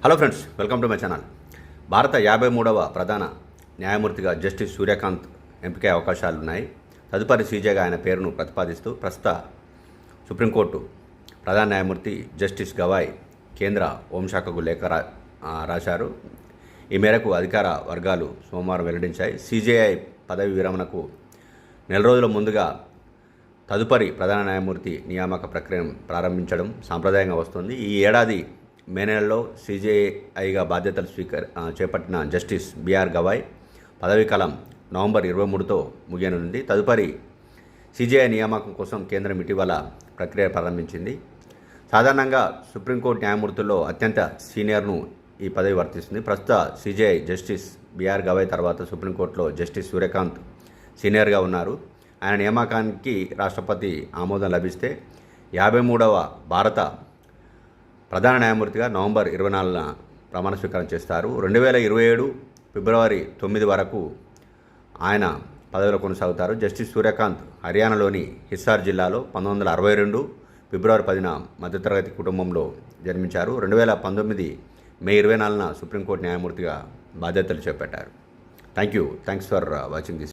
Hello friends, welcome to my channel. భారత 53వ ప్రధాన న్యాయమూర్తిగా జస్టిస్ సూర్యకాంత్ ఎంపిక అవకాశాలున్నాయి. తదుపరి సీజేగా ఆయన పేరును ప్రతిపాదిస్తూ ప్రస్తుత సుప్రీంకోర్టు ప్రధాన న్యాయమూర్తి జస్టిస్ గవాయ్ కేంద్ర హోంశాఖకు లేఖ రాశారు. ఈ మేరకు అధికార వర్గాలు సోమవారం వెల్లడించాయి. సీజేఐ పదవి విరమణకు నెల రోజుల ముందుగా తదుపరి ప్రధాన న్యాయమూర్తి నియామక ప్రక్రియను ప్రారంభించడం సాంప్రదాయంగా వస్తుంది. ఈ ఏడాది మే నెలలో సీజేఐగా బాధ్యతలు చేపట్టిన జస్టిస్ బిఆర్ గవాయ్ పదవీ కాలం నవంబర్ 23తో ముగియనుంది. తదుపరి సీజేఐ నియామకం కోసం కేంద్రం ఇటీవల ప్రక్రియ ప్రారంభించింది. సాధారణంగా సుప్రీంకోర్టు న్యాయమూర్తుల్లో అత్యంత సీనియర్ను ఈ పదవి వర్తిస్తుంది. ప్రస్తుత సీజేఐ జస్టిస్ బిఆర్ గవాయ్ తర్వాత సుప్రీంకోర్టులో జస్టిస్ సూర్యకాంత్ సీనియర్గా ఉన్నారు. ఆయన నియామకానికి రాష్ట్రపతి ఆమోదం లభిస్తే 53వ భారత ప్రధాన న్యాయమూర్తిగా నవంబర్ 24న ప్రమాణ స్వీకారం చేస్తారు. 2027 ఫిబ్రవరి 9 వరకు ఆయన పదవిలో కొనసాగుతారు. జస్టిస్ సూర్యకాంత్ హర్యానాలోని హిస్సార్ జిల్లాలో 1962 ఫిబ్రవరి 10న మధ్యతరగతి కుటుంబంలో జన్మించారు. 2019 మే 24న సుప్రీంకోర్టు న్యాయమూర్తిగా బాధ్యతలు చేపట్టారు. Thanks for watching this.